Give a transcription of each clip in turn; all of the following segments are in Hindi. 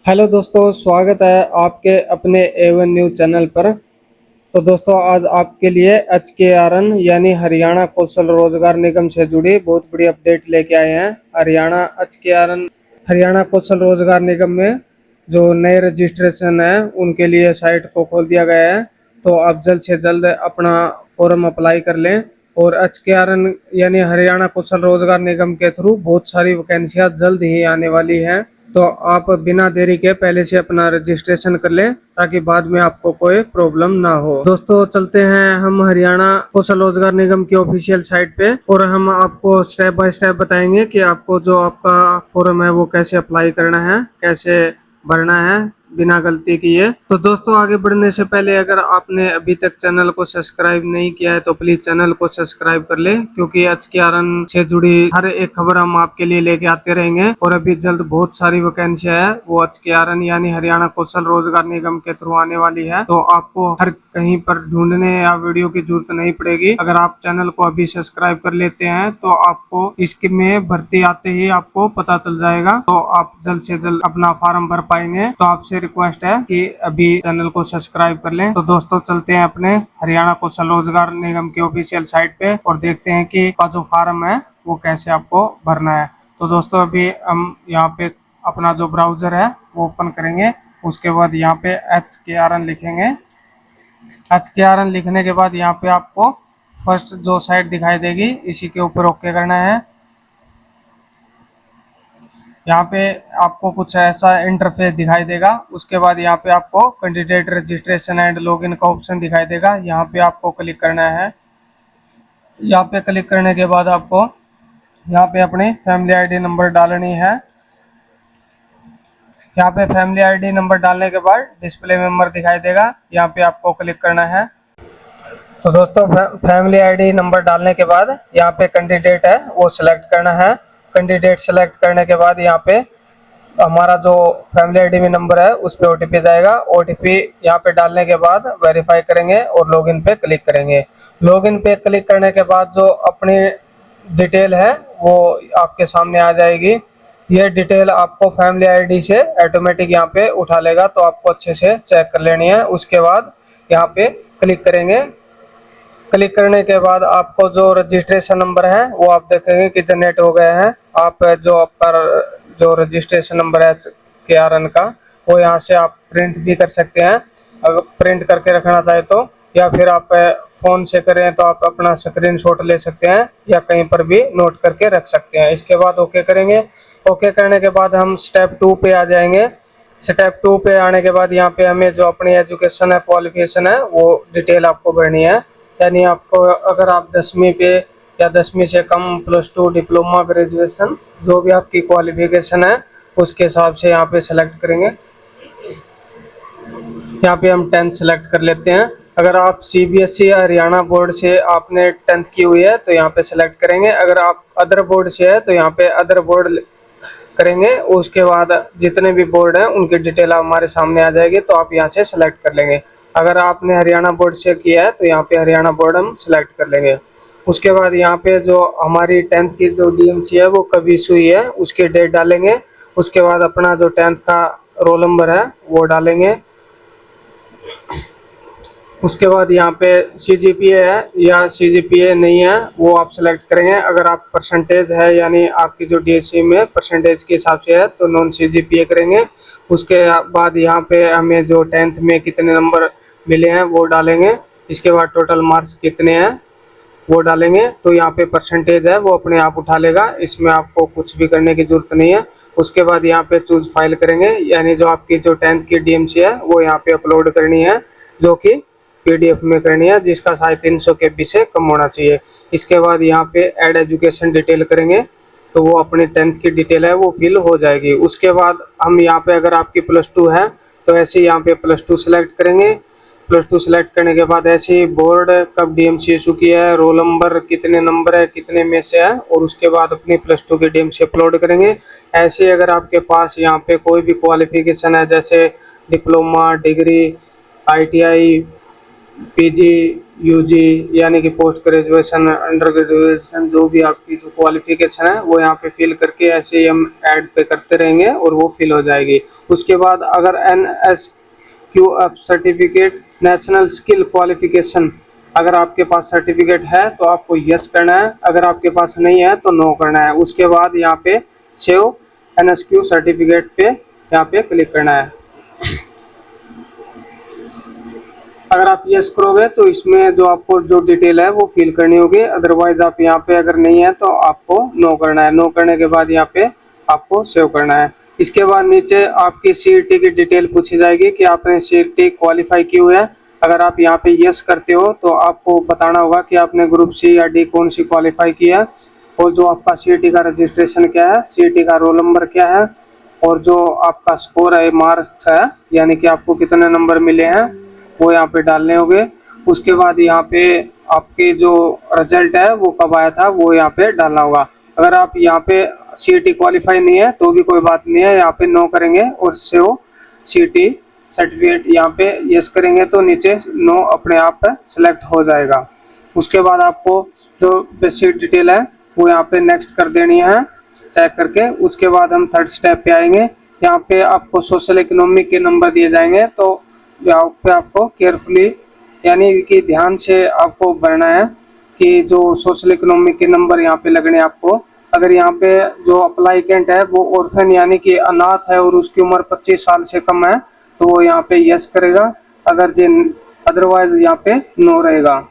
हेलो दोस्तों, स्वागत है आपके अपने एवन न्यूज चैनल पर। तो दोस्तों, आज आपके लिए HKRN यानी हरियाणा कौशल रोजगार निगम से जुड़ी बहुत बड़ी अपडेट लेके आए हैं। हरियाणा HKRN हरियाणा कौशल रोजगार निगम में जो नए रजिस्ट्रेशन है उनके लिए साइट को खोल दिया गया है। तो आप जल्द से जल्द अपना फॉर्म अप्लाई कर लें। और HKRN यानी हरियाणा कौशल रोजगार निगम के थ्रू बहुत सारी वैकेंसियां जल्द ही आने वाली हैं। तो आप बिना देरी के पहले से अपना रजिस्ट्रेशन कर लें ताकि बाद में आपको कोई प्रॉब्लम ना हो। दोस्तों, चलते हैं हम हरियाणा कौशल रोजगार निगम की ऑफिशियल साइट पे और हम आपको स्टेप बाय स्टेप बताएंगे कि आपको जो आपका फॉर्म है वो कैसे अप्लाई करना है, कैसे भरना है बिना गलती किए। तो दोस्तों, आगे बढ़ने से पहले अगर आपने अभी तक चैनल को सब्सक्राइब नहीं किया है तो प्लीज चैनल को सब्सक्राइब कर ले, क्योंकि HKRN से जुड़ी हर एक खबर हम आपके लिए लेके आते रहेंगे। और अभी जल्द बहुत सारी वैकेंसियां है वो HKRN यानी हरियाणा कौशल रोजगार निगम के थ्रू आने वाली है। तो आपको हर कहीं पर ढूंढने या वीडियो की जरूरत नहीं पड़ेगी। अगर आप चैनल को अभी सब्सक्राइब कर लेते हैं तो आपको इसके में भर्ती आते ही आपको पता चल जाएगा। तो आप जल्द से जल्द अपना फॉर्म भर पाएंगे। तो आपसे रिक्वेस्ट है कि अभी चैनल को सब्सक्राइब कर लें। तो दोस्तों, चलते हैं अपने हरियाणा कौशल रोजगार निगम की ऑफिशियल साइट पे और देखते हैं कि का जो फॉर्म है वो कैसे आपको भरना है। तो दोस्तों, अभी हम यहाँ पे अपना जो ब्राउजर है वो ओपन करेंगे। उसके बाद यहाँ पे HKRN लिखेंगे। HKRN लिखने के बाद यहाँ पे आपको फर्स्ट जो साइट दिखाई देगी इसी के ऊपर ओके करना है। यहाँ पे आपको कुछ ऐसा इंटरफेस दिखाई देगा। उसके बाद यहाँ पे आपको कैंडिडेट रजिस्ट्रेशन एंड लॉगिन का ऑप्शन दिखाई देगा। यहाँ पे आपको क्लिक करना है। यहाँ पे क्लिक करने के बाद आपको यहाँ पे अपनी फैमिली आईडी नंबर डालनी है। यहाँ पे फैमिली आईडी नंबर डालने के बाद डिस्प्ले मेंबर दिखाई देगा, यहाँ पे आपको क्लिक करना है। तो दोस्तों, फैमिली आईडी नंबर डालने के बाद यहाँ पे कैंडिडेट है वो सिलेक्ट करना है। कैंडिडेट सिलेक्ट करने के बाद यहाँ पे हमारा जो फैमिली आईडी में नंबर है उस पर OTP जाएगा। OTP यहाँ पे डालने के बाद वेरीफाई करेंगे और लॉगिन पे क्लिक करेंगे। लॉगिन पे क्लिक करने के बाद जो अपनी डिटेल है वो आपके सामने आ जाएगी। ये डिटेल आपको फैमिली आईडी से ऑटोमेटिक यहाँ पे उठा लेगा, तो आपको अच्छे से चेक कर लेनी है। उसके बाद यहाँ पे क्लिक करेंगे। क्लिक करने के बाद आपको जो रजिस्ट्रेशन नंबर है वो आप देखेंगे कि जनरेट हो गए हैं। आप जो आपका जो रजिस्ट्रेशन नंबर है KRN का वो यहाँ से आप प्रिंट भी कर सकते हैं, अगर प्रिंट करके रखना चाहे तो, या फिर आप फ़ोन से करें तो आप अपना स्क्रीनशॉट ले सकते हैं या कहीं पर भी नोट करके रख सकते हैं। इसके बाद ओके करेंगे। ओके करने के बाद हम स्टेप 2 पे आ जाएंगे। स्टेप 2 पे आने के बाद यहाँ पे हमें जो अपनी एजुकेशन है, क्वालिफिकेशन है, वो डिटेल आपको भरनी है। यानी आपको अगर आप 10वीं पे या 10वीं से कम +2 डिप्लोमा ग्रेजुएशन जो भी आपकी क्वालिफिकेशन है उसके हिसाब से यहाँ पे सेलेक्ट करेंगे। यहाँ पे हम 10th सेलेक्ट कर लेते हैं। अगर आप CBSE या हरियाणा बोर्ड से आपने 10th की हुई है तो यहाँ पे सेलेक्ट करेंगे। अगर आप अदर बोर्ड से है तो यहाँ पे अदर बोर्ड करेंगे। उसके बाद जितने भी बोर्ड हैं उनकी डिटेल हमारे सामने आ जाएगी, तो आप यहाँ से सेलेक्ट कर लेंगे। अगर आपने हरियाणा बोर्ड से किया है तो यहाँ पे हरियाणा बोर्ड हम सेलेक्ट कर लेंगे। उसके बाद यहाँ पे जो हमारी 10th की जो DMC है वो कब इशू हुई है उसकी डेट डालेंगे। उसके बाद अपना जो 10th का रोल नंबर है वो डालेंगे। उसके बाद यहाँ पे CGPA है या CGPA नहीं है वो आप सेलेक्ट करेंगे। अगर आप परसेंटेज है यानी आपकी जो DSC में परसेंटेज के हिसाब से है तो नॉन CGPA करेंगे। उसके बाद यहाँ पे हमें जो 10th में कितने नंबर मिले हैं वो डालेंगे। इसके बाद टोटल मार्क्स कितने हैं वो डालेंगे। तो यहाँ पे परसेंटेज है वो अपने आप उठा लेगा, इसमें आपको कुछ भी करने की जरूरत नहीं है। उसके बाद यहाँ पे चूज फाइल करेंगे, यानी जो आपकी जो 10th की DMC है वो यहाँ पे अपलोड करनी है, जो कि PDF में करनी है, जिसका साइज 300 KB से कम होना चाहिए। इसके बाद यहाँ पे ऐड एजुकेशन डिटेल करेंगे तो वो अपनी 10th की डिटेल है वो फिल हो जाएगी। उसके बाद हम यहाँ पे अगर आपकी +2 है तो ऐसे यहाँ पे +2 सेलेक्ट करेंगे। +2 सेलेक्ट करने के बाद ऐसे ही बोर्ड कब DMC इशू किया है, रोल नंबर कितने नंबर है, कितने में से है, और उसके बाद अपनी +2 की DMC अपलोड करेंगे। ऐसे अगर आपके पास यहाँ पे कोई भी क्वालिफिकेशन है जैसे diploma, degree, ITI PG, UG यानी कि पोस्ट ग्रेजुएशन, अंडर ग्रेजुएशन, जो भी आपकी जो क्वालिफिकेशन है वो यहाँ पे फिल करके ऐसे ही हम ऐड पे करते रहेंगे और वो फिल हो जाएगी। उसके बाद अगर NSQF certificate, national skill qualification, अगर आपके पास सर्टिफिकेट है तो आपको यस करना है, अगर आपके पास नहीं है तो नो करना है। उसके बाद यहाँ पे सेव NSQ सर्टिफिकेट पे यहाँ पे क्लिक करना है। अगर आप यस करोगे तो इसमें जो आपको जो डिटेल है वो फिल करनी होगी, अदरवाइज आप यहाँ पे अगर नहीं है तो आपको नो करना है। नो करने के बाद यहाँ पे आपको सेव करना है। इसके बाद नीचे आपकी CET की डिटेल पूछी जाएगी कि आपने CET क्वालिफाई की हुई है। अगर आप यहाँ पे यस करते हो तो आपको बताना होगा कि आपने ग्रुप C या D कौन सी क्वालिफाई किया है, और जो आपका CET का रजिस्ट्रेशन क्या है, CET का रोल नंबर क्या है, और जो आपका स्कोर है, मार्क्स है, यानी कि आपको कितने नंबर मिले हैं वो यहाँ पे डालने होंगे। उसके बाद यहाँ पे आपके जो रिजल्ट है वो कब आया था वो यहाँ पे डालना होगा। अगर आप यहाँ पे CET क्वालिफाई नहीं है तो भी कोई बात नहीं है, यहाँ पे नो करेंगे और सेव CET सर्टिफिकेट यहाँ पे यस करेंगे तो नीचे नो अपने आप सेलेक्ट हो जाएगा। उसके बाद आपको जो बेसिक डिटेल है वो यहाँ पे नेक्स्ट कर देनी है चेक करके। उसके बाद हम थर्ड स्टेप पे आएंगे। यहाँ पे आपको सोशल इकोनॉमिक के नंबर दिए जाएंगे, तो यहाँ पे आपको केयरफुली यानी कि ध्यान से आपको भरना है कि जो सोशल इकोनॉमिक के नंबर यहाँ पे लगने आपको। अगर यहाँ पे जो अप्लाइकेंट है वो ऑर्फन यानी कि अनाथ है और उसकी उम्र 25 साल से कम है तो वो यहाँ पे यस करेगा, अगर जिन अदरवाइज यहाँ पे नो रहेगा।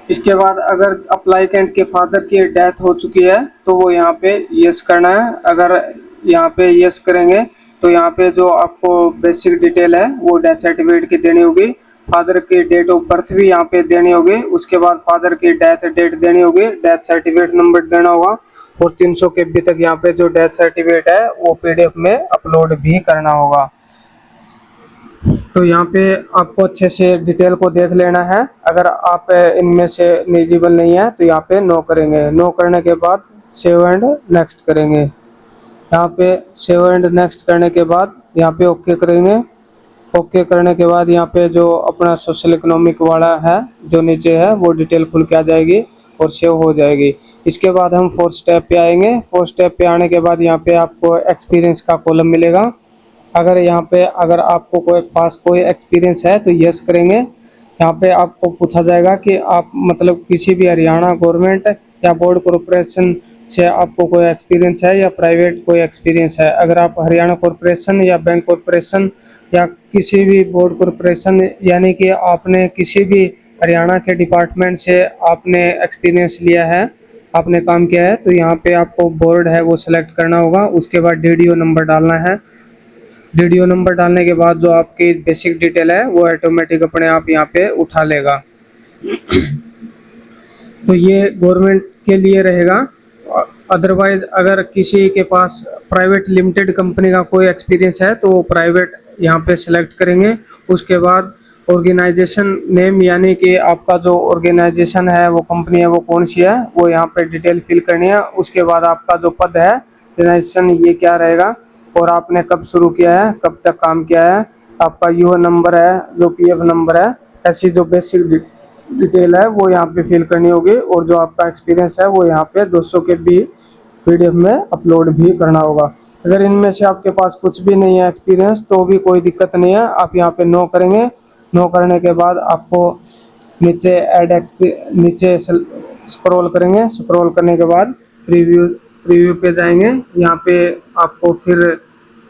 इसके बाद अगर अप्लाइकेंट के फादर की डेथ हो चुकी है तो वो यहाँ पे यस करना है। अगर यहाँ पे यस करेंगे तो यहाँ पे जो आपको बेसिक डिटेल है वो डेथ सर्टिफिकेट की देनी होगी, फादर की डेट ऑफ बर्थ भी यहाँ पे देनी होगी, उसके बाद फादर की डेथ डेट देनी होगी, डेथ सर्टिफिकेट नंबर देना होगा, और 300 KB तक यहाँ पे जो डेथ सर्टिफिकेट है वो PDF में अपलोड भी करना होगा। तो यहाँ पे आपको अच्छे से डिटेल को देख लेना है। अगर आप इनमें से एलिजिबल नहीं है तो यहाँ पे नो करेंगे। नो करने के बाद सेव एंड नेक्स्ट करेंगे। यहाँ पे सेव एंड नेक्स्ट करने के बाद यहाँ पे ओके करेंगे। ओके करने के बाद यहाँ पे जो अपना सोशल इकोनॉमिक वाला है जो नीचे है वो डिटेल खुल के आ जाएगी और सेव हो जाएगी। इसके बाद हम फोर्थ स्टेप पे आएंगे। फोर्थ स्टेप पे आने के बाद यहाँ पे आपको एक्सपीरियंस का कॉलम मिलेगा। अगर यहाँ पे अगर आपको कोई एक्सपीरियंस है तो यस करेंगे। यहाँ पे आपको पूछा जाएगा कि आप मतलब किसी भी हरियाणा गवर्नमेंट या बोर्ड कॉरपोरेशन से आपको कोई एक्सपीरियंस है या प्राइवेट कोई एक्सपीरियंस है। अगर आप हरियाणा कॉरपोरेशन या बैंक कॉरपोरेशन या किसी भी बोर्ड कॉरपोरेशन यानी कि आपने किसी भी हरियाणा के डिपार्टमेंट से आपने एक्सपीरियंस लिया है, आपने काम किया है, तो यहाँ पे आपको बोर्ड है वो सिलेक्ट करना होगा। उसके बाद DDO नंबर डालना है। DDO नंबर डालने के बाद जो आपकी बेसिक डिटेल है वो ऑटोमेटिक अपने आप यहाँ पे उठा लेगा। तो ये गवर्नमेंट के लिए रहेगा। अदरवाइज अगर किसी के पास प्राइवेट लिमिटेड कंपनी का कोई एक्सपीरियंस है तो वो प्राइवेट यहाँ पे सिलेक्ट करेंगे। उसके बाद ऑर्गेनाइजेशन नेम यानी कि आपका जो ऑर्गेनाइजेशन है वो कंपनी है वो कौन सी है वो यहाँ पे डिटेल फिल करनी है। उसके बाद आपका जो पद है ऑर्गेनाइजेशन ये क्या रहेगा और आपने कब शुरू किया है, कब तक काम किया है, आपका UA नंबर है, जो PF नंबर है, ऐसी जो बेसिक डिटेल है वो यहाँ पे फिल करनी होगी। और जो आपका एक्सपीरियंस है वो यहाँ पे 200 KB PDF में अपलोड भी करना होगा। अगर इनमें से आपके पास कुछ भी नहीं है एक्सपीरियंस तो भी कोई दिक्कत नहीं है, आप यहाँ पे नो करेंगे। नो करने के बाद आपको नीचे स्क्रॉल करेंगे। स्क्रॉल करने के बाद प्रीव्यू पे जाएंगे। यहाँ पे आपको फिर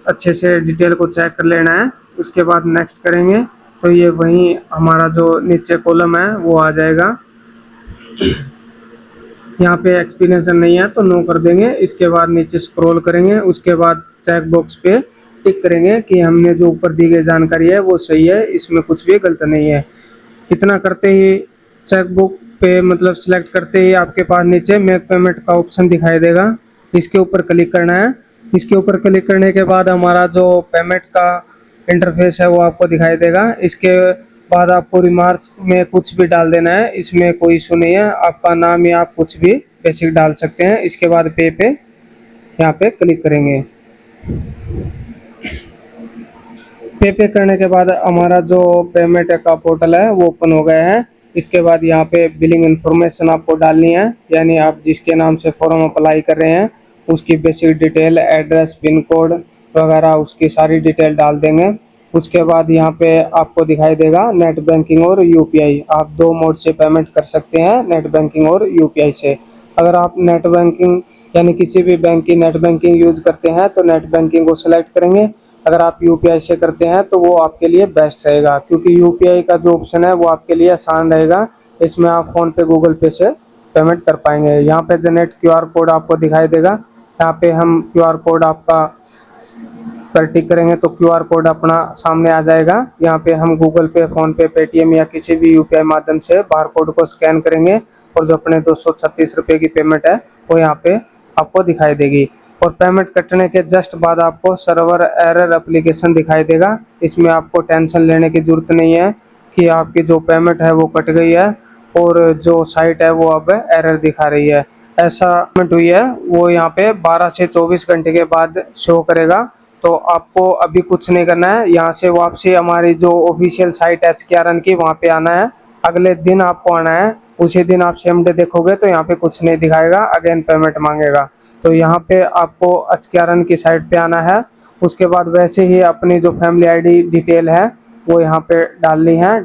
अच्छे से डिटेल को चेक कर लेना है। उसके बाद नेक्स्ट करेंगे तो ये वही हमारा जो नीचे कॉलम है वो आ जाएगा। यहाँ पे एक्सपीरियंस नहीं है तो नो कर देंगे। इसके बाद नीचे स्क्रॉल करेंगे। उसके बाद चेक बॉक्स पे टिक करेंगे कि हमने जो ऊपर दी गई जानकारी है वो सही है, इसमें कुछ भी गलत नहीं है। इतना करते ही चेक बुक पे मतलब सिलेक्ट करते ही आपके पास नीचे मेक पेमेंट का ऑप्शन दिखाई देगा। इसके ऊपर क्लिक करना है। इसके ऊपर क्लिक करने के बाद हमारा जो पेमेंट का इंटरफेस है वो आपको दिखाई देगा। इसके बाद आपको रिमार्क्स में कुछ भी डाल देना है, इसमें कोई इशू नहीं है। आपका नाम या आप कुछ भी बेसिक डाल सकते हैं। इसके बाद पे यहाँ पे क्लिक करेंगे। पे करने के बाद हमारा जो पेमेंट का पोर्टल है वो ओपन हो गया है। इसके बाद यहाँ पे बिलिंग इन्फॉर्मेशन आपको डालनी है, यानी आप जिसके नाम से फॉर्म अप्लाई कर रहे हैं उसकी basic detail, address, pin code वगैरह उसकी सारी डिटेल डाल देंगे। उसके बाद यहाँ पे आपको दिखाई देगा नेट बैंकिंग और यूपीआई। आप दो मोड से पेमेंट कर सकते हैं, नेट बैंकिंग और यूपीआई से। अगर आप नेट बैंकिंग यानी किसी भी बैंक की नेट बैंकिंग यूज करते हैं तो नेट बैंकिंग को सिलेक्ट करेंगे। अगर आप यूपीआई से करते हैं तो वो आपके लिए बेस्ट रहेगा, क्योंकि यूपीआई का जो ऑप्शन है वो आपके लिए आसान रहेगा। इसमें आप फ़ोन पे, गूगल पे से पेमेंट कर पाएंगे। यहाँ पे जनरेट क्यूआर कोड आपको दिखाई देगा। यहाँ पे हम क्यूआर कोड आपका पर टिक करेंगे तो क्यूआर कोड अपना सामने आ जाएगा। यहाँ पे हम गूगल पे, फ़ोन पे, पेटीएम या किसी भी यूपीआई माध्यम से बार कोड को स्कैन करेंगे और जो अपने 236 रुपये की पेमेंट है वो यहाँ पे आपको दिखाई देगी। और पेमेंट कटने के जस्ट बाद आपको सर्वर एरर एप्लीकेशन दिखाई देगा। इसमें आपको टेंशन लेने की ज़रूरत नहीं है कि आपकी जो पेमेंट है वो कट गई है और जो साइट है वो अब एरर दिखा रही है। ऐसा पेमेंट हुई है वो यहाँ पे 12 से 24 घंटे के बाद शो करेगा। तो आपको अभी कुछ नहीं करना है, यहाँ से वापसी हमारी जो ऑफिशियल साइट है HKRN की वहाँ पे आना है। अगले दिन आपको आना है, उसी दिन आप सेम डे देखोगे तो यहाँ पे कुछ नहीं दिखाएगा, अगेन पेमेंट मांगेगा। तो यहाँ पे आपको HKRN की साइट पे आना है। उसके बाद वैसे ही अपनी जो फैमिली आईडी डिटेल है वो यहाँ पे डालनी है।